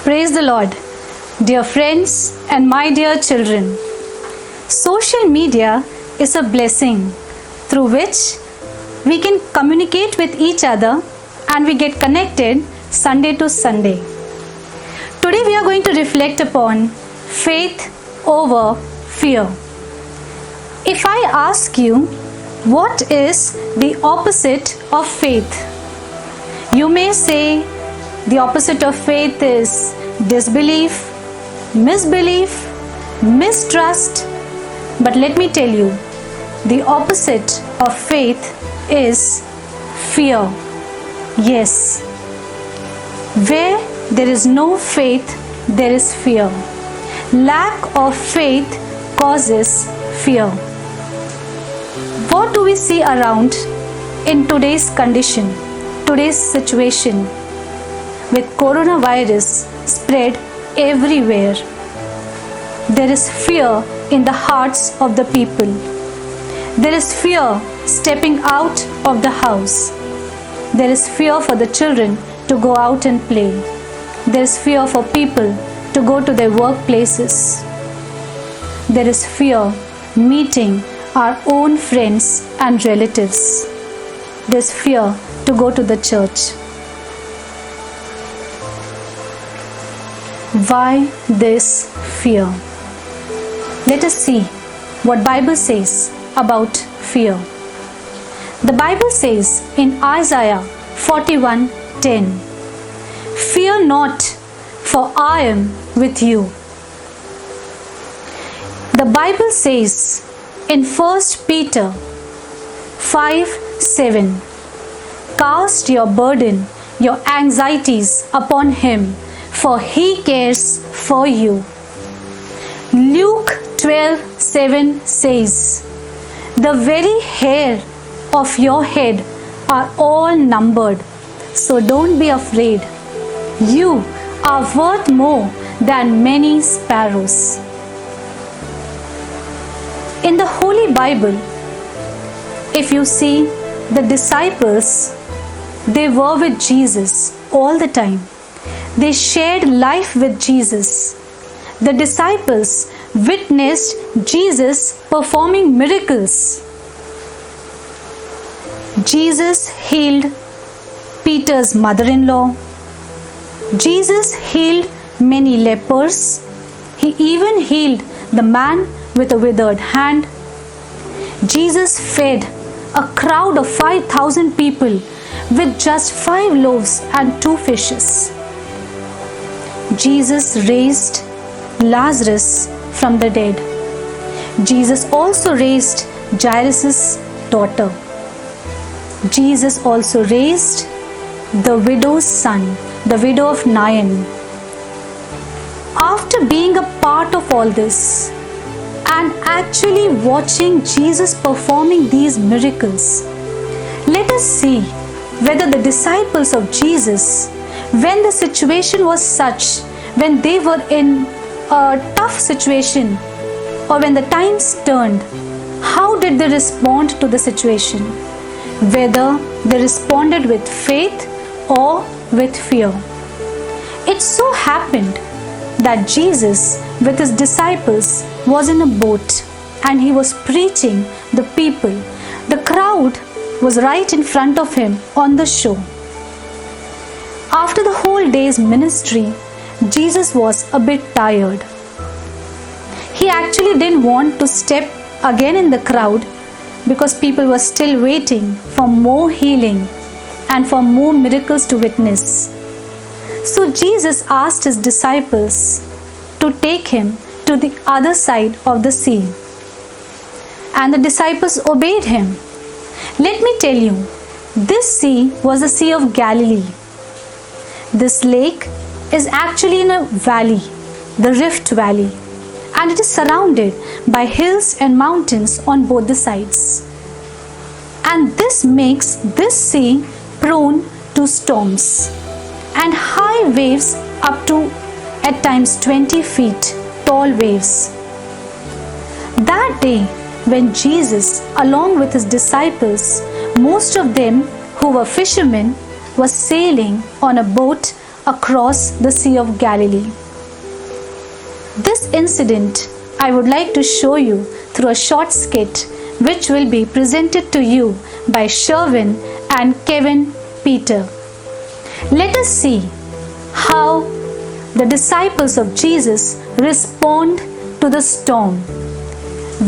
Praise the Lord, dear friends and my dear children. Social media is a blessing through which we can communicate with each other and we get connected Sunday to Sunday. Today we are going to reflect upon faith over fear. If I ask you, what is the opposite of faith? You may say the opposite of faith is disbelief, misbelief, mistrust. But let me tell you, the opposite of faith is fear. Yes, where there is no faith, there is fear. Lack of faith causes fear. What do we see around in today's condition, today's situation, with coronavirus spread everywhere? There is fear in the hearts of the people. There is fear stepping out of the house. There is fear for the children to go out and play. There is fear for people to go to their workplaces. There is fear meeting our own friends and relatives. There is fear to go to the church. Why this fear? Let us see what Bible says about fear. The Bible says in Isaiah 41:10, "Fear not, for I am with you." The Bible says in 1 Peter 5:7, "Cast your burden, your anxieties upon him, for he cares for you." Luke 12:7 says, "The very hair of your head are all numbered, so don't be afraid. You are worth more than many sparrows." In the Holy Bible, if you see the disciples, they were with Jesus all the time. They shared life with Jesus. The disciples witnessed Jesus performing miracles. Jesus healed Peter's mother-in-law. Jesus healed many lepers. He even healed the man with a withered hand. Jesus fed a crowd of 5,000 people with just 5 loaves and 2 fishes. Jesus raised Lazarus from the dead. Jesus also raised Jairus' daughter. Jesus also raised the widow's son, the widow of Nain. After being a part of all this and actually watching Jesus performing these miracles, let us see whether the disciples of Jesus, when the situation was such, when they were in a tough situation, or when the times turned, how did they respond to the situation? Whether they responded with faith or with fear. It so happened that Jesus with his disciples was in a boat and he was preaching the people. The crowd was right in front of him on the shore. After the whole day's ministry, Jesus was a bit tired. He actually didn't want to step again in the crowd because people were still waiting for more healing and for more miracles to witness. So Jesus asked his disciples to take him to the other side of the sea. And the disciples obeyed him. Let me tell you, this sea was the Sea of Galilee. This lake is actually in a valley, the Rift Valley, and it is surrounded by hills and mountains on both the sides. And this makes this sea prone to storms and high waves up to at times 20 feet tall waves. That day, when Jesus, along with his disciples, most of them who were fishermen, was sailing on a boat across the Sea of Galilee. This incident I would like to show you through a short skit which will be presented to you by Sherwin and Kevin Peter. Let us see how the disciples of Jesus respond to the storm,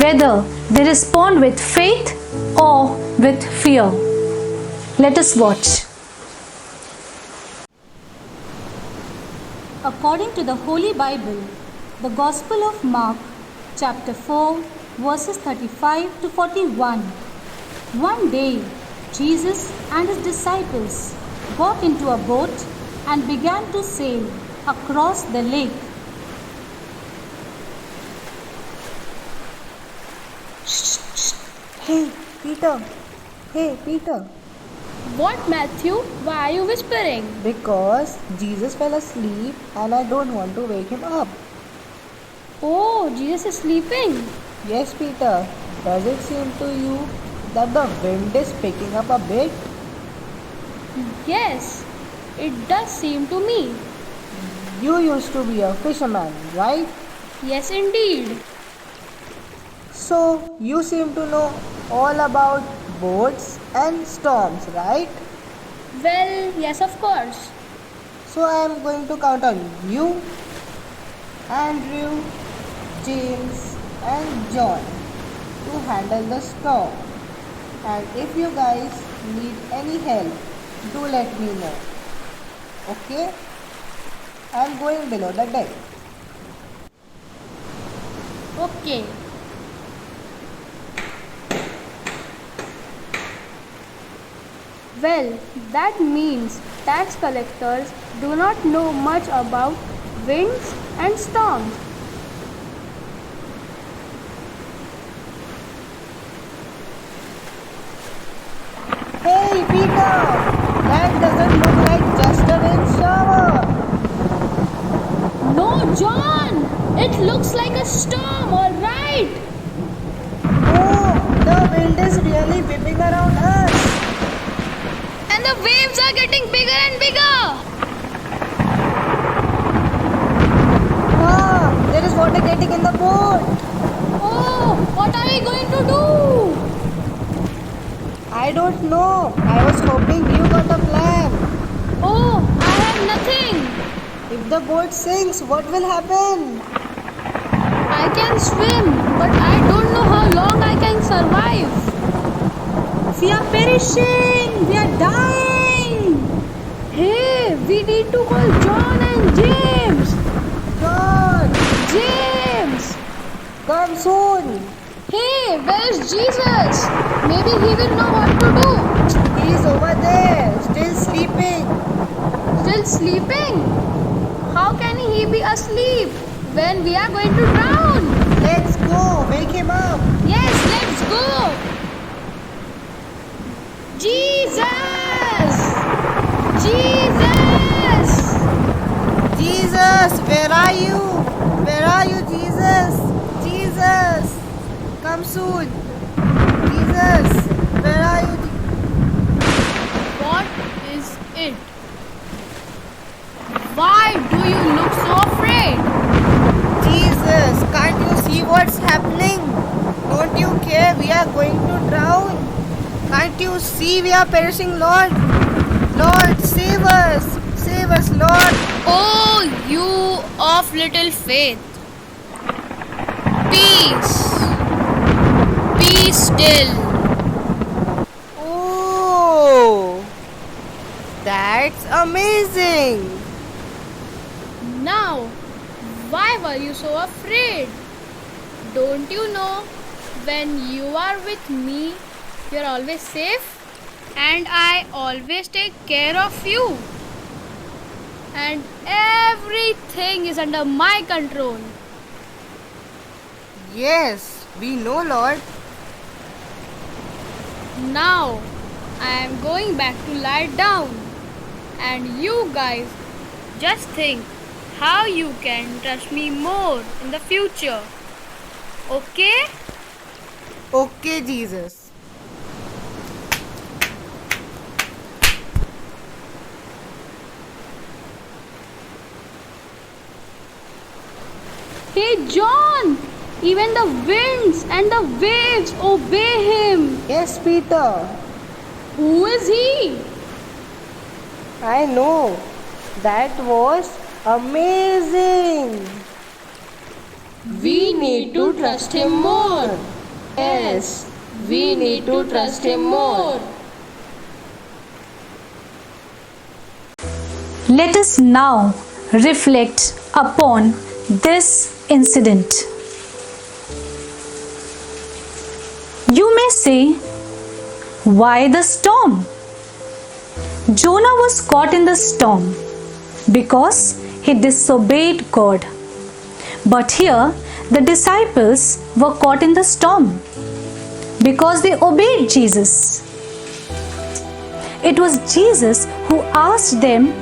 whether they respond with faith or with fear. Let us watch. According to the Holy Bible, the Gospel of Mark, chapter 4, verses 35 to 41. One day, Jesus and his disciples got into a boat and began to sail across the lake. Hey, Peter. Hey, Peter. What, Matthew? Why are you whispering? Because Jesus fell asleep and I don't want to wake him up. Oh, Jesus is sleeping. Yes, Peter. Does it seem to you that the wind is picking up a bit? Yes, it does seem to me. You used to be a fisherman, right? Yes, indeed. So, you seem to know all about boats and storms, right? Well, yes, of course. So, I am going to count on you, Andrew, James, and John to handle the storm. And if you guys need any help, do let me know. Okay? I am going below the deck. Okay. Well, that means tax collectors do not know much about winds and storms. Hey Peter! That doesn't look like just a rain shower. No, John! It looks like a storm, alright? Oh, the wind is really whipping around us. And the waves are getting bigger and bigger. Ah, there is water getting in the boat. Oh, what are we going to do? I don't know. I was hoping you got a plan. Oh, I have nothing. If the boat sinks, what will happen? I can swim, but I don't know how long I can survive. We are perishing! We are dying! Hey, we need to call John and James. John, James! come soon. Hey, where's Jesus? Maybe he will know what to do. He is over there, still sleeping. Still sleeping? How can he be asleep when we are going to drown? Let's go, wake him up. Yes, let's go. Jesus! Jesus! Jesus, where are you? Where are you, Jesus? Jesus, come soon. Jesus, where are you? What is it? Why do you look so afraid? Jesus, can't you see what's happening? Don't you care? We are going to drown. Can't you see we are perishing, Lord? Lord, save us. Save us, Lord. Oh, you of little faith. Peace. Be still. Oh, that's amazing. Now, why were you so afraid? Don't you know when you are with me, you're always safe? And I always take care of you. And everything is under my control. Yes, we know, Lord. Now, I am going back to lie down. And you guys just think how you can trust me more in the future. Okay? Okay, Jesus. Hey John, even the winds and the waves obey him. Yes, Peter. Who is he? I know. That was amazing. We need to trust him more. Yes, We need to trust him more. Let us now reflect upon this incident. You may say, why the storm? Jonah was caught in the storm because he disobeyed God. But here, the disciples were caught in the storm because they obeyed Jesus. It was Jesus who asked them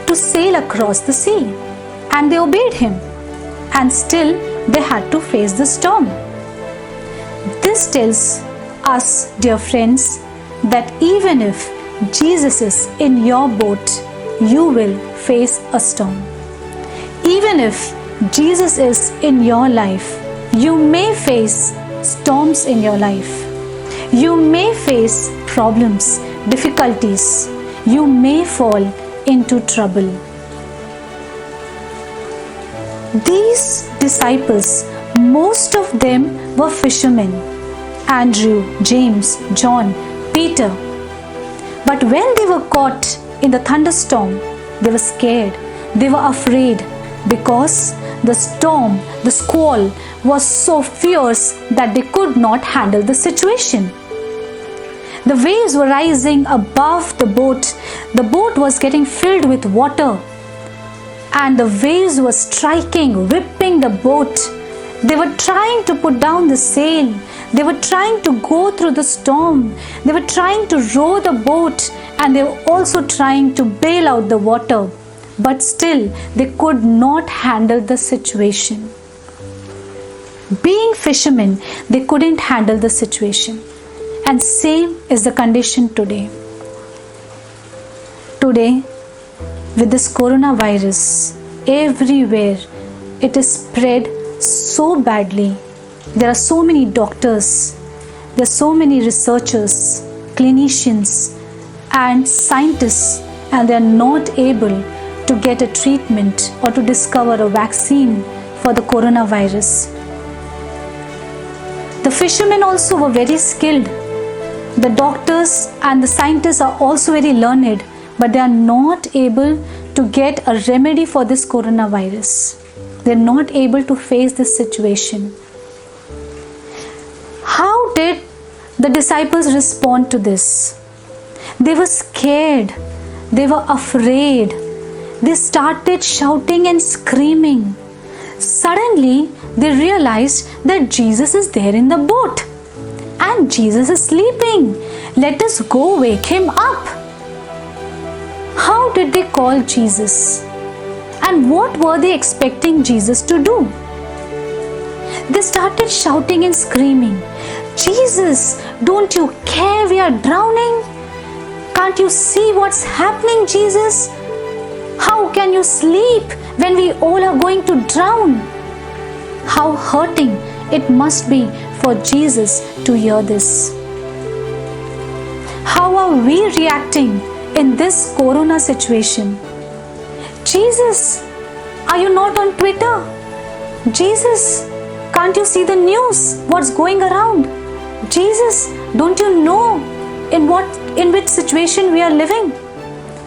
to sail across the sea, and they obeyed him, and still they had to face the storm. This tells us, dear friends, that even if Jesus is in your boat, you will face a storm. Even if Jesus is in your life, you may face storms in your life. You may face problems, difficulties. You may fall into trouble. These disciples, most of them were fishermen: Andrew, James, John, Peter. But when they were caught in the thunderstorm, they were scared, they were afraid, because the storm, the squall was so fierce that they could not handle the situation. The waves were rising above the boat. The boat was getting filled with water, and the waves were striking, whipping the boat. They were trying to put down the sail. They were trying to go through the storm. They were trying to row the boat, and they were also trying to bail out the water. But still, they could not handle the situation. Being fishermen, they couldn't handle the situation. And same is the condition today. Today, with this coronavirus, everywhere it is spread so badly. There are so many doctors, there are so many researchers, clinicians, and scientists, and they are not able to get a treatment or to discover a vaccine for the coronavirus. The fishermen also were very skilled. The doctors and the scientists are also very learned, but they are not able to get a remedy for this coronavirus. They are not able to face this situation. How did the disciples respond to this? They were scared. They were afraid. They started shouting and screaming. Suddenly, they realized that Jesus is there in the boat. And Jesus is sleeping. Let us go wake him up. How did they call Jesus? And what were they expecting Jesus to do? They started shouting and screaming, Jesus, don't you care we are drowning? Can't you see what's happening, Jesus? How can you sleep when we all are going to drown? How hurting it must be for Jesus to hear this. How are we reacting in this corona situation? Jesus, are you not on Twitter? Jesus, can't you see the news? What's going around? Jesus, don't you know in which situation we are living?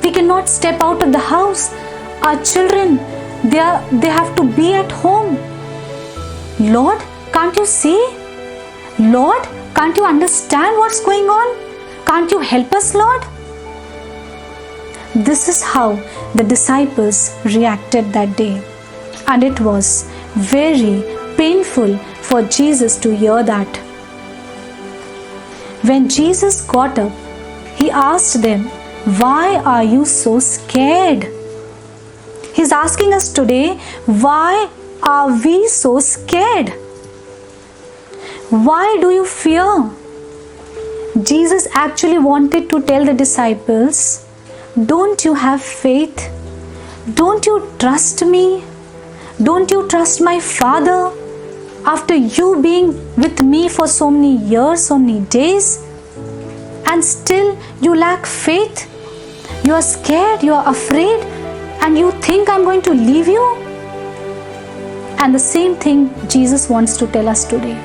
We cannot step out of the house. Our children, they have to be at home. Lord, can't you see? Lord, can't you understand what's going on? Can't you help us, Lord? This is how the disciples reacted that day. And it was very painful for Jesus to hear that. When Jesus got up, he asked them, why are you so scared? He's asking us today, why are we so scared? Why do you fear? Jesus actually wanted to tell the disciples, don't you have faith? Don't you trust me? Don't you trust my Father after you being with me for so many years, so many days? And still you lack faith? You are scared, you are afraid, and you think I'm going to leave you? And the same thing Jesus wants to tell us today.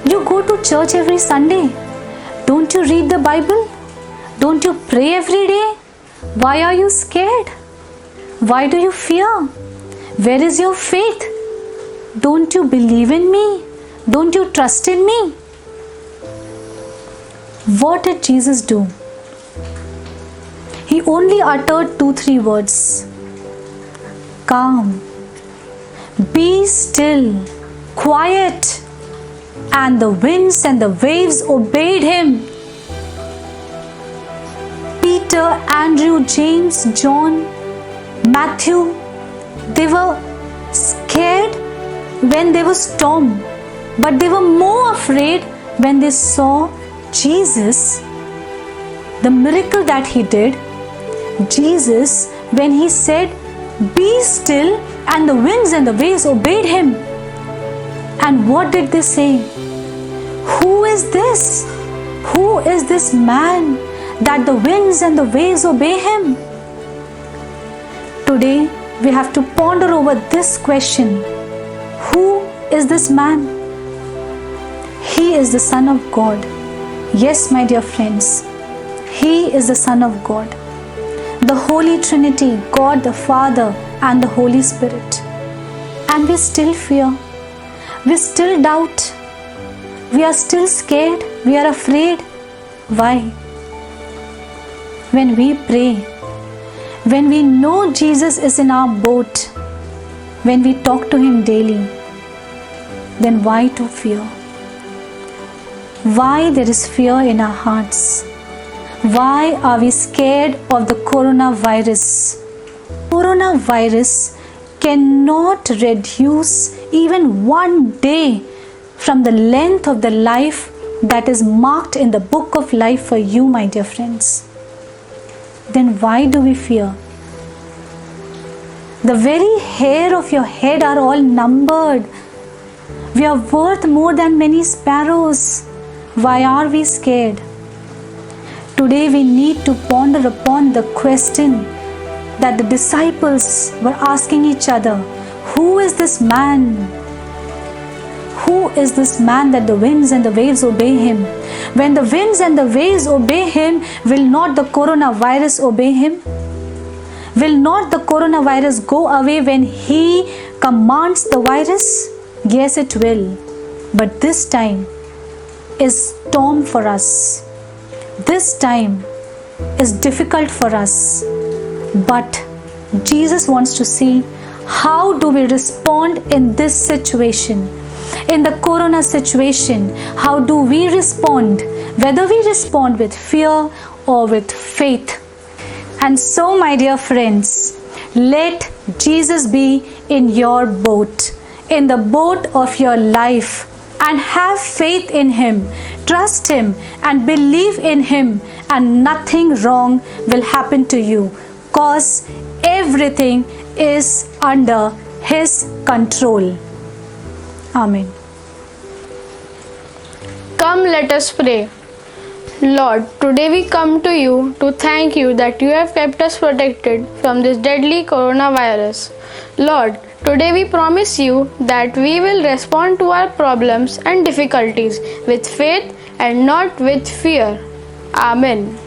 You go to church every Sunday. Don't you read the Bible? Don't you pray every day? Why are you scared? Why do you fear? Where is your faith? Don't you believe in me? Don't you trust in me? What did Jesus do? He only uttered 2-3 words. Calm. Be still. Quiet. And the winds and the waves obeyed him. Peter, Andrew, James, John, Matthew, they were scared when there was storm, but they were more afraid when they saw Jesus, the miracle that he did. Jesus, when he said, "Be still," and the winds and the waves obeyed him. And what did they say? Who is this? Who is this man that the winds and the waves obey him? Today, we have to ponder over this question. Who is this man? He is the Son of God. Yes, my dear friends, he is the Son of God. The Holy Trinity, God the Father and the Holy Spirit. And we still fear. We still doubt. We are still scared. We are afraid. Why? When we pray, when we know Jesus is in our boat, when we talk to him daily, then why to fear? Why there is fear in our hearts? Why are we scared of the coronavirus? Coronavirus cannot reduce even one day from the length of the life that is marked in the book of life for you, my dear friends. Then why do we fear? The very hair of your head are all numbered. We are worth more than many sparrows. Why are we scared? Today we need to ponder upon the question that the disciples were asking each other. Who is this man? Who is this man that the winds and the waves obey him? When the winds and the waves obey him, will not the coronavirus obey him? Will not the coronavirus go away when he commands the virus? Yes, it will. But this time is storm for us. This time is difficult for us. But Jesus wants to see how do we respond in this situation. In the corona situation, how do we respond? Whether we respond with fear or with faith. And so, my dear friends, let Jesus be in your boat, in the boat of your life, and have faith in him, trust him and believe in him, and nothing wrong will happen to you, because everything is under his control. Amen. Come, let us pray. Lord, today we come to you to thank you that you have kept us protected from this deadly coronavirus. Lord, today we promise you that we will respond to our problems and difficulties with faith and not with fear. Amen.